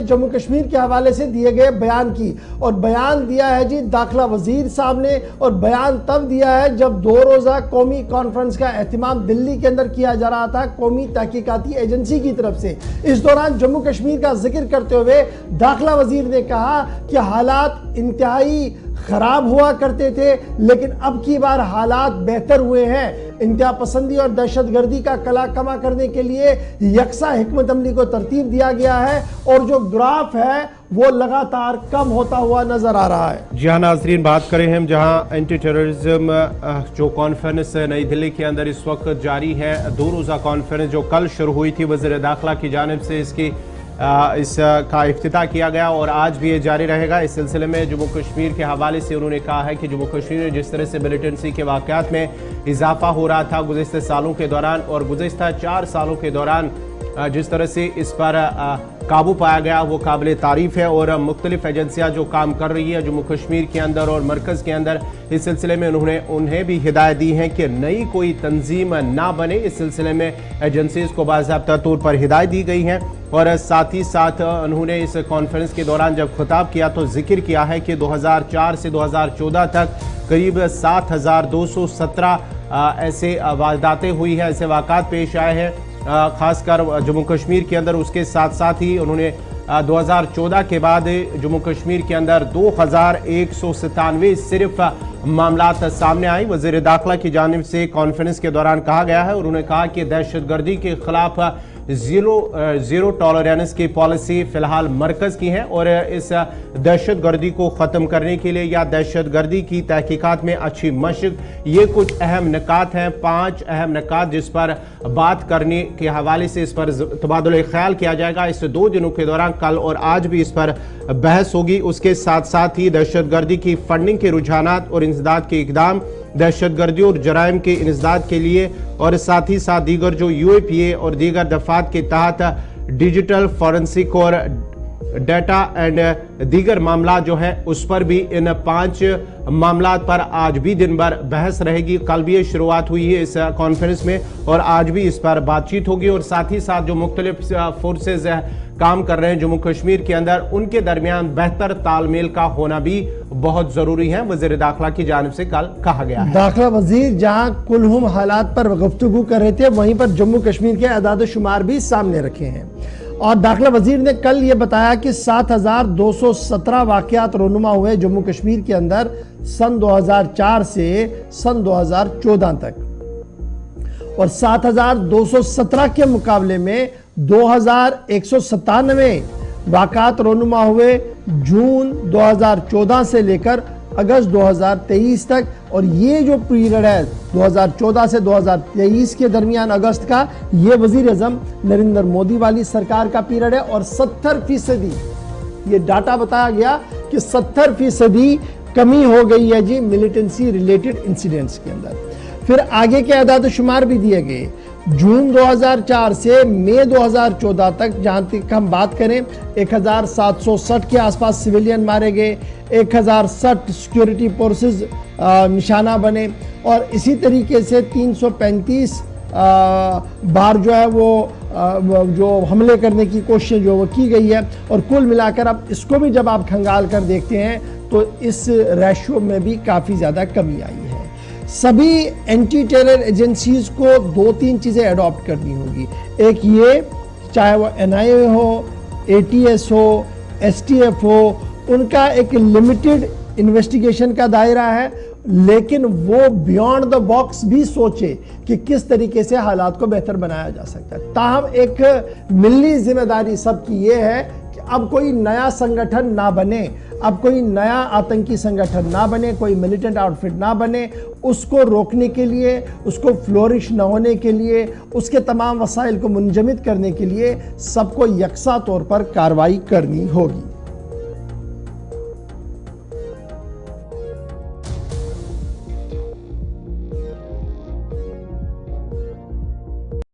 جموں کشمیر کے حوالے سے دیے گئے بیان کی، اور بیان دیا ہے جی داخلہ وزیر صاحب نے، اور بیان تب دیا ہے جب 2 روزہ قومی کانفرنس کا اہتمام دلی کے اندر کیا جا رہا تھا قومی تحقیقاتی ایجنسی کی طرف سے۔ اس دوران جموں کشمیر کا ذکر کرتے ہوئے داخلہ وزیر نے کہا کہ حالات انتہائی خراب ہوا کرتے تھے، لیکن اب کی بار حالات بہتر ہوئے ہیں۔ انتہا پسندی اور دہشت گردی کا کلا کما کرنے کے لیے یکساں حکمت عملی کو ترتیب دیا گیا ہے، اور جو گراف ہے وہ لگاتار کم ہوتا ہوا نظر آ رہا ہے۔ جی ہاں ناظرین، بات کریں ہم جہاں اینٹی ٹیررزم جو کانفرنس نئی دلی کے اندر اس وقت جاری ہے، 2 روزہ کانفرنس جو کل شروع ہوئی تھی وزیر داخلہ کی جانب سے اس کا افتتاح کیا گیا، اور آج بھی یہ جاری رہے گا۔ اس سلسلے میں جموں کشمیر کے حوالے سے انہوں نے کہا ہے کہ جموں کشمیر میں جس طرح سے ملیٹنسی کے واقعات میں اضافہ ہو رہا تھا گزشتہ سالوں کے دوران، اور گزشتہ 4 سالوں کے دوران جس طرح سے اس پر قابو پایا گیا وہ قابل تعریف ہے، اور مختلف ایجنسیاں جو کام کر رہی ہیں جموں کشمیر کے اندر اور مرکز کے اندر، اس سلسلے میں انہیں بھی ہدایت دی ہے کہ نئی کوئی تنظیم نہ بنے۔ اس سلسلے میں ایجنسیز کو باضابطہ طور پر ہدایت دی گئی ہیں، اور ساتھ ہی ساتھ انہوں نے اس کانفرنس کے دوران جب خطاب کیا تو ذکر کیا ہے کہ 2004 سے 2014 تک قریب 7217 ایسے وارداتیں ہوئی ہیں، ایسے واقعات پیش آئے ہیں خاص کر جموں کشمیر کے اندر۔ اس کے ساتھ ساتھ ہی انہوں نے 2014 کے بعد جموں کشمیر کے اندر 2197 صرف معاملات سامنے آئی۔ وزیر داخلہ کی جانب سے کانفرنس کے دوران کہا گیا ہے، اور انہوں نے کہا کہ دہشت گردی کے خلاف زیرو ٹالرنس کی پالیسی فی الحال مرکز کی ہے، اور اس دہشت گردی کو ختم کرنے کے لیے یا دہشت گردی کی تحقیقات میں اچھی مشق، یہ کچھ اہم نکات ہیں، 5 اہم نکات جس پر بات کرنے کے حوالے سے اس پر تبادلہ خیال کیا جائے گا۔ اس 2 دنوں کے دوران کل اور آج بھی اس پر بحث ہوگی۔ اس کے ساتھ ساتھ ہی دہشت گردی کی فنڈنگ کے رجحانات اور انسداد کے اقدام، دہشت گردی اور جرائم کے انسداد کے لیے، اور ساتھ ہی ساتھ دیگر جو UAPA اور دیگر دفعات کے تحت ڈیجیٹل فورنسک اور ڈیٹا اینڈ دیگر معاملات جو ہیں اس پر بھی ان 5 معاملات پر آج بھی دن بھر بحث رہے گی۔ کل بھی یہ شروعات ہوئی ہے اس کانفرنس میں، اور آج بھی اس پر بات چیت ہوگی، اور ساتھ ہی ساتھ جو مختلف فورسز کام کر رہے ہیں جموں کشمیر کے اندر ان کے درمیان بہتر تال میل کا ہونا بھی بہت ضروری ہے، وزیر داخلہ کی جانب سے کل کہا گیا ہے۔ داخلہ وزیر جہاں کلہم حالات پر گفتگو کر رہے تھے، وہیں پر جموں کشمیر کے اعداد و شمار بھی سامنے رکھے ہیں، اور داخلہ وزیر نے کل یہ بتایا کہ 7217 واقعات رونما ہوئے جموں کشمیر کے اندر سن 2004 سے سن 2014 تک، اور 7217 کے مقابلے میں 2197 واقعات رونما ہوئے جون 2014 سے لے کر اگست 2023 تک، اور یہ جو پیریڈ ہے 2014 سے 2023 کے درمیان اگست کا، یہ وزیر اعظم نریندر مودی والی سرکار کا پیریڈ ہے، اور 70% یہ ڈاٹا بتایا گیا کہ 70% کمی ہو گئی ہے جی ملیٹنسی ریلیٹڈ انسیڈنٹس کے اندر۔ پھر آگے کے اعداد و شمار بھی دیے گئے، جون 2004 سے مئی 2014 تک جہاں تک ہم بات کریں 1760 کے آس پاس سویلین مارے گئے، 1060 سیکیورٹی فورسز نشانہ بنے، اور اسی طریقے سے 335 بار جو ہے وہ جو حملے کرنے کی کوشش جو وہ کی گئی ہے، اور کل ملا کر اب اس کو بھی جب آپ کھنگال کر دیکھتے ہیں تو اس ریشو میں بھی کافی زیادہ کمی آئی ہے۔ سبھی اینٹی ٹیرر ایجنسیز کو 2-3 چیزیں ایڈاپٹ کرنی ہوگی، ایک یہ چاہے وہ NIA ہو، ATS ہو، STF ہو، ان کا ایک لمیٹڈ انویسٹیگیشن کا دائرہ ہے، لیکن وہ بیونڈ دا باکس بھی سوچے کہ کس طریقے سے حالات کو بہتر بنایا جا سکتا ہے۔ تاہم ایک ملی ذمہ داری سب کی یہ ہے کہ اب کوئی نیا سنگٹھن نہ بنے، اب کوئی نیا آتنکی سنگٹھن نہ بنے، کوئی ملیٹنٹ آؤٹ فٹ نہ بنے، اس کو روکنے کے لیے، اس کو فلورش نہ ہونے کے لیے، اس کے تمام وسائل کو منجمد کرنے کے لیے سب کو یکساں طور پر کارروائی کرنی ہوگی۔